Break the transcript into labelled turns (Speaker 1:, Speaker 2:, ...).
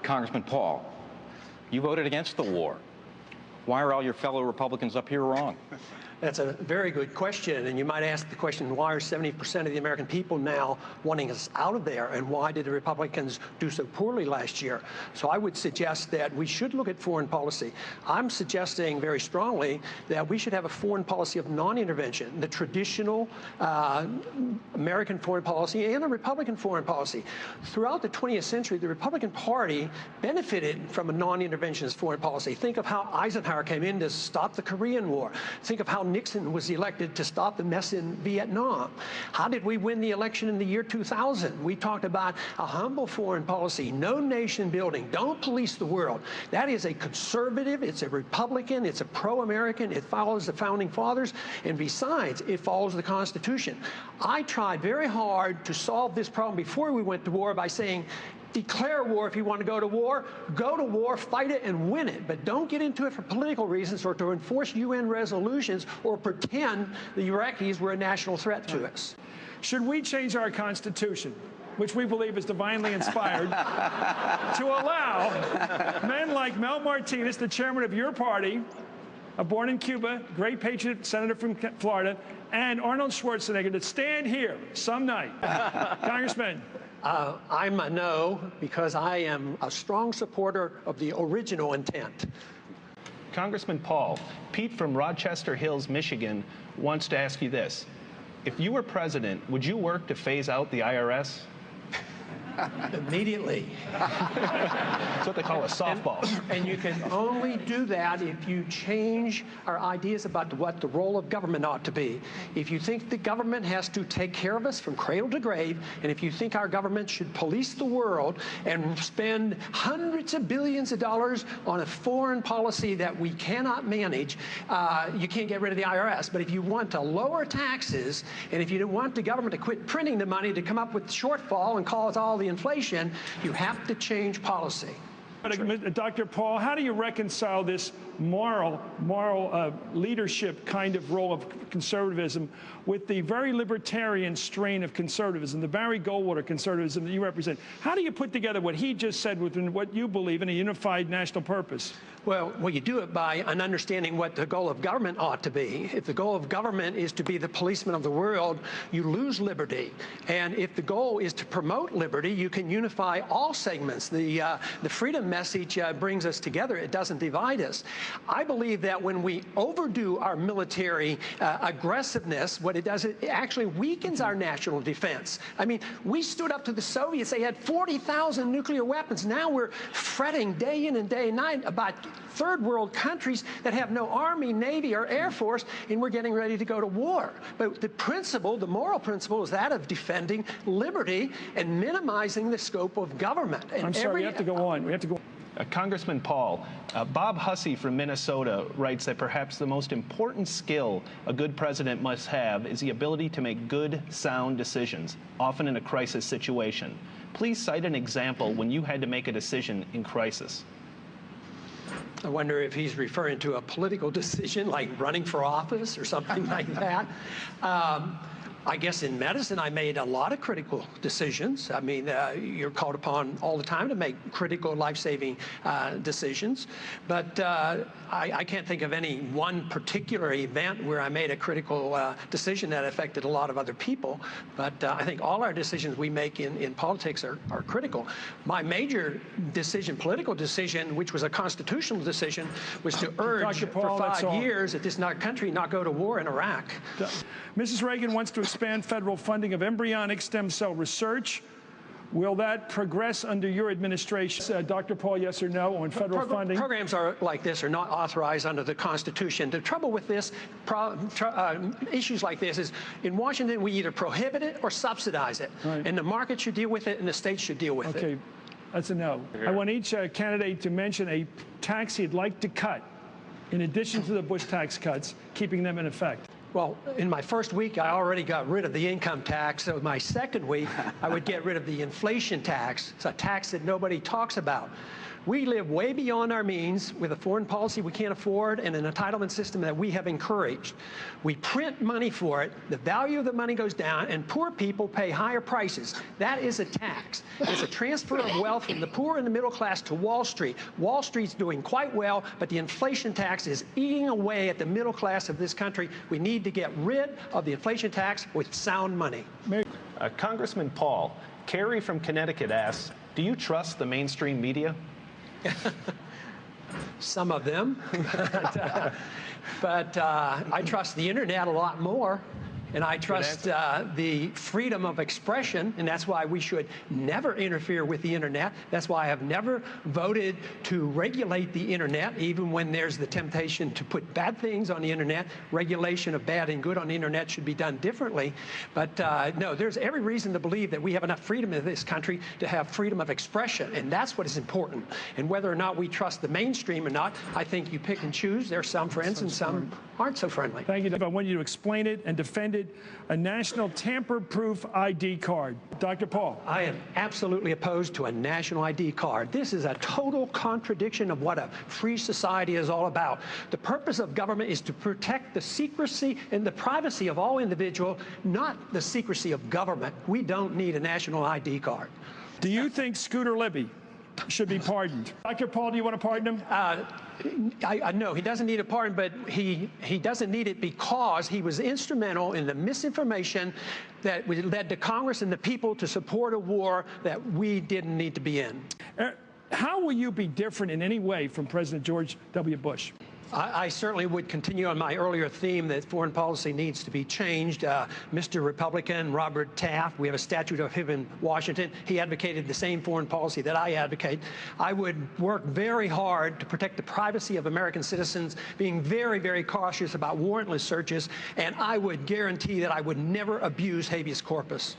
Speaker 1: Congressman Paul, you voted against the war. Why are all your fellow Republicans up here wrong?
Speaker 2: That's a very good question, and you might ask the question, why are 70% of the American people now wanting us out of there, and why did the Republicans do so poorly last year? So I would suggest that we should look at foreign policy. I'm suggesting very strongly that we should have a foreign policy of non-intervention, the traditional American foreign policy and a Republican foreign policy. Throughout the 20th century, the Republican Party benefited from a non-interventionist foreign policy. Think of how Eisenhower came in to stop the Korean War. Think of how Nixon was elected to stop the mess in Vietnam. How did we win the election in the year 2000? We talked about a humble foreign policy, no nation building, don't police the world. That is a conservative, it's a Republican, it's a pro-American, it follows the Founding Fathers, and besides, it follows the Constitution. I tried very hard to solve this problem before we went to war by saying, declare war if you want to go to war, fight it, and win it. But don't get into it for political reasons or to enforce UN resolutions or pretend the Iraqis were a national threat to us.
Speaker 3: Should we change our Constitution, which we believe is divinely inspired, to allow men like Mel Martinez, the chairman of your party, born in Cuba, great patriot senator from Florida, and Arnold Schwarzenegger to stand here some night? Congressman.
Speaker 2: I'm a no, because I am a strong supporter of the original intent.
Speaker 4: Congressman Paul, Pete from Rochester Hills, Michigan, wants to ask you this. If you were president, would you work to phase out the IRS?
Speaker 2: Immediately.
Speaker 4: That's what they call a softball.
Speaker 2: And you can only do that if you change our ideas about what the role of government ought to be. If you think the government has to take care of us from cradle to grave, and if you think our government should police the world and spend hundreds of billions of dollars on a foreign policy that we cannot manage, you can't get rid of the IRS. But if you want to lower taxes, and if you want the government to quit printing the money to come up with shortfall and cause all the inflation, you have to change policy.
Speaker 3: Dr. Paul, how do you reconcile this moral leadership kind of role of conservatism with the very libertarian strain of conservatism, the Barry Goldwater conservatism that you represent? How do you put together what he just said with what you believe in a unified national purpose?
Speaker 2: Well, you do it by an understanding what the goal of government ought to be. If the goal of government is to be the policeman of the world, you lose liberty. And if the goal is to promote liberty, you can unify all segments. The freedom message brings us together. It doesn't divide us. I believe that when we overdo our military aggressiveness, what it does, it actually weakens our national defense. I mean, we stood up to the Soviets. They had 40,000 nuclear weapons. Now we're fretting day in and day night about third world countries that have no army, navy, or air force, and we're getting ready to go to war. But the principle, the moral principle, is that of defending liberty and minimizing the scope of government. And
Speaker 3: I'm sorry, we have to go on. We have to go.
Speaker 4: Congressman Paul, Bob Hussey from Minnesota writes that perhaps the most important skill a good president must have is the ability to make good, sound decisions, often in a crisis situation. Please cite an example when you had to make a decision in crisis.
Speaker 2: I wonder if he's referring to a political decision like running for office or something like that. I guess in medicine, I made a lot of critical decisions. I mean, you're called upon all the time to make critical, life-saving decisions. But I can't think of any one particular event where I made a critical decision that affected a lot of other people. But I think all our decisions we make in politics are critical. My major decision, political decision, which was a constitutional decision, was to urge for 5 years that this country not go to war in Iraq.
Speaker 3: Mrs. Reagan wants to expand federal funding of embryonic stem cell research. Will that progress under your administration? Dr. Paul, yes or no on federal funding?
Speaker 2: Programs like this are not authorized under the Constitution. The trouble with this, issues like this is, in Washington, we either prohibit it or subsidize it. Right. And the market should deal with it and the states should deal with it.
Speaker 3: Okay, that's a no. I want each candidate to mention a tax he'd like to cut, in addition to the Bush tax cuts, keeping them in effect.
Speaker 2: Well, in my first week, I already got rid of the income tax. So my second week, I would get rid of the inflation tax. It's a tax that nobody talks about. We live way beyond our means with a foreign policy we can't afford and an entitlement system that we have encouraged. We print money for it, the value of the money goes down, and poor people pay higher prices. That is a tax. It's a transfer of wealth from the poor and the middle class to Wall Street. Wall Street's doing quite well, but the inflation tax is eating away at the middle class of this country. We need to get rid of the inflation tax with sound money.
Speaker 4: Congressman Paul, Carrie from Connecticut asks, do you trust the mainstream media?
Speaker 2: Some of them, but I trust the internet a lot more, and I trust the freedom of expression, and that's why we should never interfere with the internet. That's why I have never voted to regulate the internet, even when there's the temptation to put bad things on the internet. Regulation of bad and good on the internet should be done differently. But no, there's every reason to believe that we have enough freedom in this country to have freedom of expression, and that's what is important. And whether or not we trust the mainstream or not, I think you pick and choose. There are some friends and some aren't so friendly.
Speaker 3: Thank you. I want you to explain it and defend it. A national tamper-proof ID card. Dr. Paul.
Speaker 2: I am absolutely opposed to a national ID card. This is a total contradiction of what a free society is all about. The purpose of government is to protect the secrecy and the privacy of all individuals, not the secrecy of government. We don't need a national ID card.
Speaker 3: Do you think Scooter Libby should be pardoned? Dr. Paul, do you want to pardon him?
Speaker 2: No, he doesn't need a pardon, but he doesn't need it because he was instrumental in the misinformation that led to Congress and the people to support a war that we didn't need to be in.
Speaker 3: How will you be different in any way from President George W. Bush?
Speaker 2: I certainly would continue on my earlier theme that foreign policy needs to be changed. Mr. Republican Robert Taft, we have a statute of him in Washington. He advocated the same foreign policy that I advocate. I would work very hard to protect the privacy of American citizens, being very, very cautious about warrantless searches, and I would guarantee that I would never abuse habeas corpus.